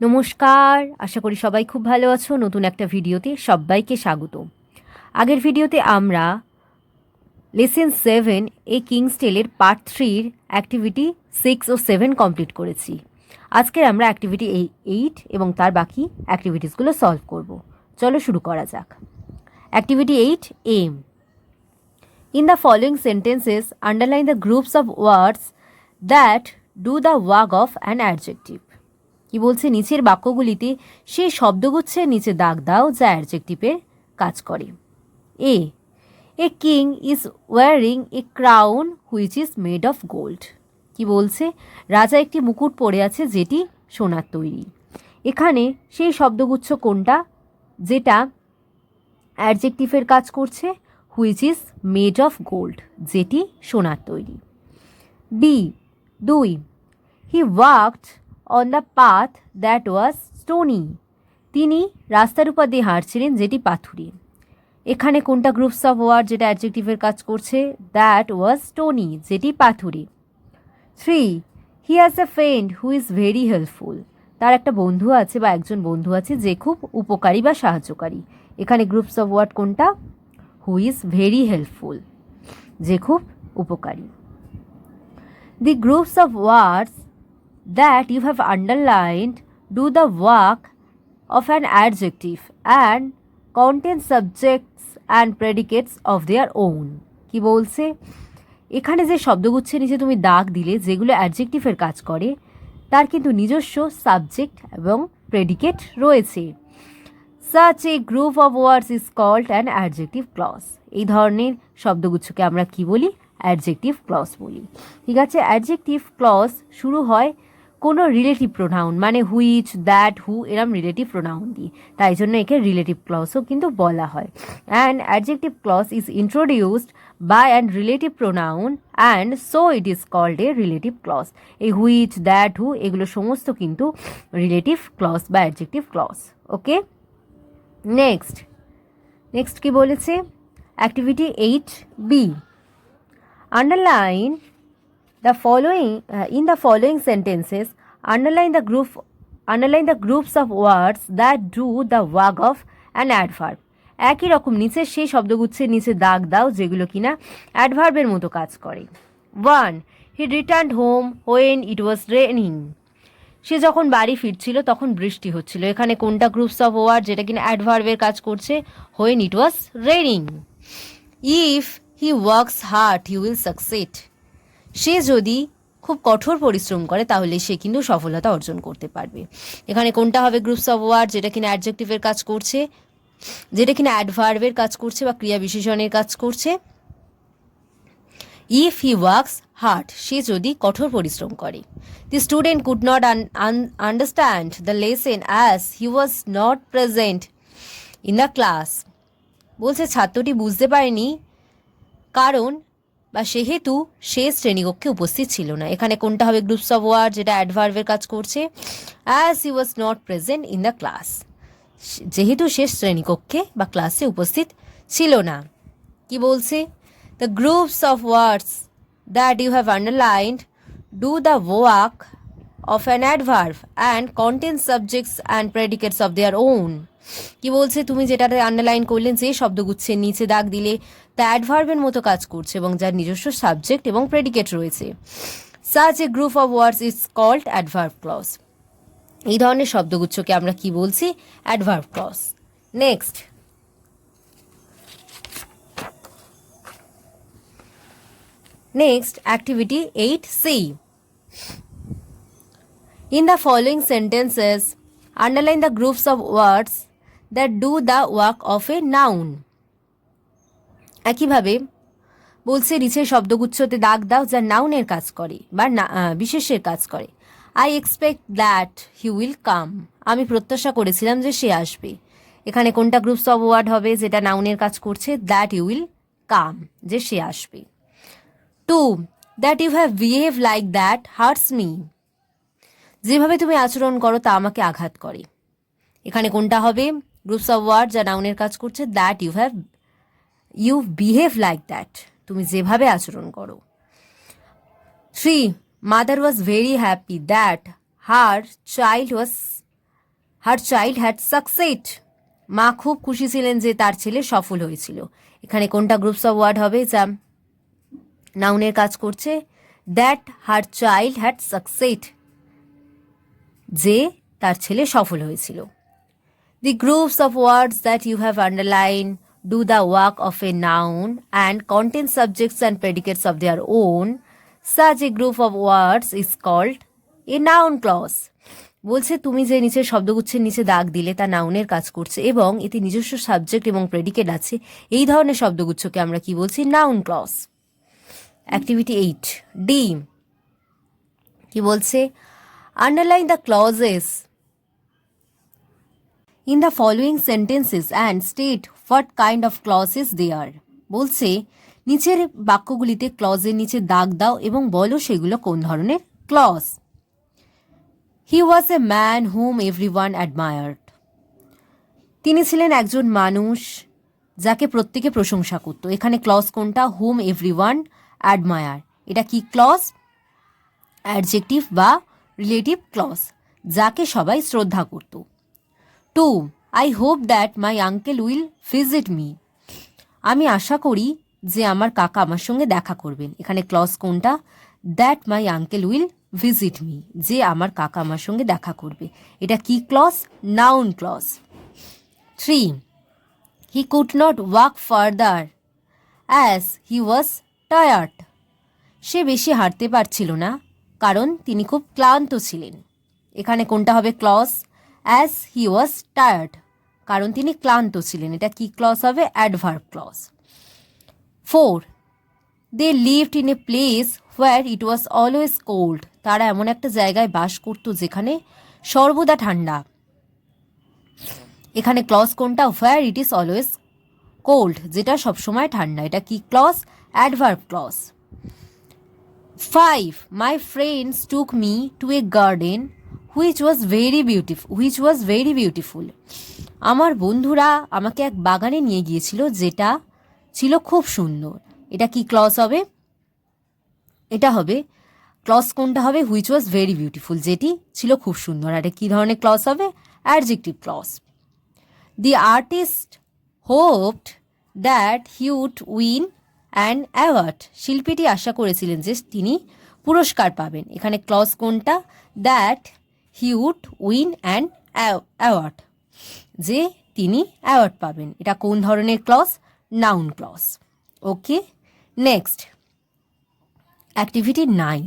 নমস্কার, আশা করি সবাই খুব ভালো আছো। নতুন একটা ভিডিওতে সবাইকে স্বাগত। আগের ভিডিওতে আমরা লেসন 7 এ কিংস টেলের পার্ট 3-র অ্যাক্টিভিটি 6 ও 7 কমপ্লিট করেছি। আজকে আমরা অ্যাক্টিভিটি 8 এবং তার বাকি অ্যাক্টিভিটিসগুলো সলভ করব। চলো শুরু করা যাক। Activity 8 M. In the following sentences, underline the groups of words that do the work of an adjective. কি বলছে, নিচের বাক্যগুলিতে সেই শব্দগুচ্ছের নিচে দাগ দাও যা অ্যাডজেক্টিভের কাজ করে। A king is wearing a crown which is made of gold. কি বলছে, রাজা একটি মুকুট পরে আছে যেটি সোনার তৈরি। এখানে সেই শব্দগুচ্ছ কোনটা যেটা অ্যাডজেক্টিভের কাজ করছে? Which is made of gold, যেটি সোনার তৈরি। B 2, he walked on the path that was stony. তিনি রাস্তার উপর দিয়ে হাঁটছিলেন যেটি পাথুরে। এখানে কোনটা গ্রুপস অফ ওয়ার্ড যেটা অ্যাডজেক্টিভের কাজ করছে? দ্যাট ওয়াজ স্টোনি, যেটি পাথুরে। 3, he has a friend who is very helpful. তার একটা বন্ধু আছে বা একজন বন্ধু আছে যে খুব উপকারী বা সাহায্যকারী। এখানে গ্রুপস অফ ওয়ার্ড কোনটা? হু ইজ ভেরি হেল্পফুল, যে খুব উপকারী। The groups of words that you have underlined do the work of an adjective and contain subjects and predicates of their own. কি বলছে, এখানে যে শব্দগুচ্ছের নিচে তুমি দাগ দিলে যেগুলো অ্যাডজেক্টিভের কাজ করে তার কিন্তু নিজস্ব সাবজেক্ট এবং প্রেডিকেট রয়েছে। Such a group of words is called an adjective clause. এই ধরনের শব্দগুচ্ছকে আমরা কি বলি? অ্যাডজেক্টিভ ক্লজ বলি। ঠিক আছে, অ্যাডজেক্টিভ ক্লজ শুরু হয় কোনো রিলেটিভ প্রোনাউন মানে হুইচ, দ্যাট, হু এরম রিলেটিভ প্রোনাউন দিয়ে, তাই জন্য একে রিলেটিভ ক্লজও কিন্তু বলা হয়। And adjective clause is introduced by and relative pronoun and so it is called a relative clause. এই হুইচ, দ্যাট, হু এগুলো সমস্ত কিন্তু রিলেটিভ ক্লজ বা অ্যাডজেক্টিভ ক্লজ। ওকে, নেক্সট কি বলেছে? Activity 8B, underline the following in the following sentences, underline the groups of words that do the work of an adverb. একই রকম নিচে সেই শব্দগুচ্ছের নিচে দাগ দাও যেগুলো কিনা অ্যাডভার্বের মতো কাজ করে। 1, he returned home when it was raining. সে যখন বাড়ি ফিরছিল তখন বৃষ্টি হচ্ছিল। এখানে কোনটা গ্রুপস অফ ওয়ার্ড যেটা কিনা অ্যাডভার্বের কাজ করছে? when it was raining. if he works hard he will succeed. সে যদি খুব কঠোর পরিশ্রম করে তাহলে সে কিন্তু সফলতা অর্জন করতে পারবে। এখানে কোনটা হবে গ্রুপস অফ ওয়ার্ড যেটা কিনা অ্যাডজেক্টিভের কাজ করছে, যেটা কিনা অ্যাডভার্বের কাজ করছে বা ক্রিয়া বিশেষণের কাজ করছে? ইফ হি ওয়ার্কস হার্ড, সে যদি কঠোর পরিশ্রম করে। The student could not understand the lesson as he was not present in the class. বলছে ছাত্রটি বুঝতে পারেনি কারণ বা সেহেতু সে শ্রেণীকক্ষে উপস্থিত ছিল না। এখানে কোনটা হবে গ্রুপস অফ ওয়ার্ড যেটা অ্যাডভার্বের কাজ করছে? As he was not present in the class, যেহেতু সে শ্রেণীকক্ষে বা ক্লাসে উপস্থিত ছিল না। কি বলছে? The groups of words that you have underlined do the work of an adverb and contain subjects and predicates of their own. কি বলছে, তুমি যেটাতে আন্ডারলাইন করলেন যে শব্দগুচ্ছের নিচে দাগ দিলে তা অ্যাডভার্বের মতো কাজ করছে এবং যার নিজস্ব সাবজেক্ট এবং প্রেডিকেট রয়েছে। Such a group of words is called adverb clause. এই ধরনের শব্দগুচ্ছকে আমরা কি বলছি? Adverb clause. Next activity 8C. In the following sentences, underline the groups of words that do the work of a noun. একইভাবে বলছে নিচের শব্দগুচ্ছতে দাগ দাও যা নাউনের কাজ করে বা বিশেষের কাজ করে। I expect that he will come. আমি প্রত্যাশা করেছিলাম যে সে আসবে। এখানে কোনটা গ্রুপস অফ ওয়ার্ড হবে যেটা নাউনের কাজ করছে? দ্যাট ইউ উইল কাম, যে সে আসবে। 2, that you have behave like that hurts me. যেভাবে তুমি আচরণ করো তা আমাকে আঘাত করে। এখানে কোনটা হবে গ্রুপস অফ ওয়ার্ড যা নাউনের কাজ করছে? That you behave like that, তুমি যেভাবে আচরণ করো। 3, mother was very happy that her child was her child had succeeded, মা খুব খুশি ছিলেন যে তার ছেলে সফল হয়েছিল। এখানে কোনটা গ্রুপস অফ ওয়ার্ড হবে যা নাউনের কাজ করছে? That her child had succeed, যে তার ছেলে সফল হয়েছিল। The groups of words that you have underlined do the work of a noun and contain subjects and predicates of their own. Such a group of words is called a noun clause. বলছে তুমি যে নিচের শব্দগুচ্ছের নিচে দাগ দিলে তা নাউনের কাজ করছে এবং এতে নিজস্ব সাবজেক্ট এবং প্রেডিকেট আছে, এই ধরনের শব্দগুচ্ছকে আমরা কি বলছি? Noun clause. অ্যাক্টিভিটি 8 ডি কি বলছে? Underline the clauses in the following sentences and state what kind of clauses they are. বলছে নিচের বাক্যগুলিতে ক্লজের নিচে দাগ দাও এবং বলো সেগুলো কোন ধরনের clause. He was a man whom everyone admired. তিনি ছিলেন একজন মানুষ যাকে প্রত্যেকে প্রশংসা করত। এখানে ক্লজ কোনটা? whom everyone admire। এটা কি ক্লজ? অ্যাডজেক্টিভ বা রিলেটিভ ক্লজ, যাকে সবাই শ্রদ্ধা করত। 2. I hope that my uncle will visit me. আমি আশা করি যে আমার কাকা আমার সঙ্গে দেখা করবেন। এখানে ক্লজ কোনটা? That my uncle will visit me, যে আমার কাকা আমার সঙ্গে দেখা করবে। এটা কি clause? Noun clause. 3. He could not walk further as he was tired. সে বেশি হাঁটতে পারছিল না কারণ তিনি খুব ক্লান্ত ছিলেন। এখানে কোনটা হবে clause? As he was tired, কারণ তিনি ক্লান্ত ছিলেন। এটা কি ক্লজ হবে? Adverb clause. 4. They lived in a place where it was always cold. তারা এমন একটা জায়গায় বাস করত যেখানে সর্বদা ঠান্ডা। এখানে ক্লজ কোনটা? Where it is always cold, যেটা সবসময় ঠান্ডা। এটা কি clause? Adverb clause. 5. My friends took me to a garden which was very beautiful. আমার বন্ধুরা আমাকে এক বাগানে নিয়ে গিয়েছিল যেটা ছিল খুব সুন্দর। এটা কি ক্লজ হবে? এটা হবে ক্লজ কোনটা হবে? হুইচ ওয়াজ ভেরি বিউটিফুল, যেটি ছিল খুব সুন্দর। আর এটা কী ধরনের ক্লজ হবে? Adjective clause. The artist hoped that he would win an award. শিল্পীটি আশা করেছিলেন যে তিনি পুরস্কার পাবেন। এখানে ক্লজ কোনটা? That he would win an award, যে তিনি অ্যাওয়ার্ড পাবেন। এটা কোন ধরনের clause? Noun clause. Okay, next activity 9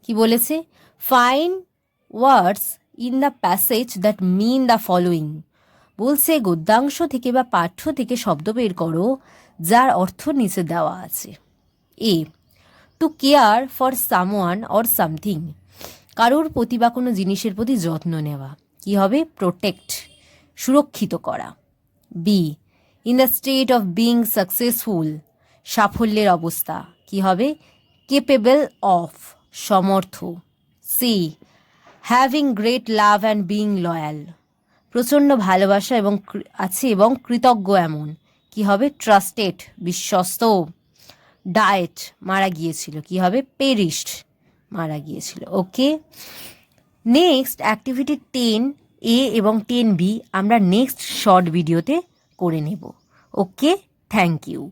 কি বলেছে? Find words in the passage that mean the following. বলছে গদ্যাংশ থেকে বা পাঠ্য থেকে শব্দ বের করো যার অর্থ নিচে দেওয়া আছে। A, to care for someone or something, কারোর প্রতি বা কোনো জিনিসের প্রতি যত্ন নেওয়া। কি হবে? প্রোটেক্ট, সুরক্ষিত করা। B, in the state of being successful, সাফল্যের অবস্থা। কি হবে? কেপেবল অফ, সমর্থ। C, having great love and being loyal, প্রচণ্ড ভালোবাসা এবং আছে এবং কৃতজ্ঞ এমন। কি হবে? ট্রাস্টেড, বিশ্বস্ত। ডায়েট, মারা গিয়েছিল। কি হবে? পেরিশড, মারা গিয়েছিল। ওকে, নেক্সট অ্যাক্টিভিটি 10A এবং 10B আমরা নেক্সট শর্ট ভিডিওতে করে নেব। ওকে, থ্যাংক ইউ।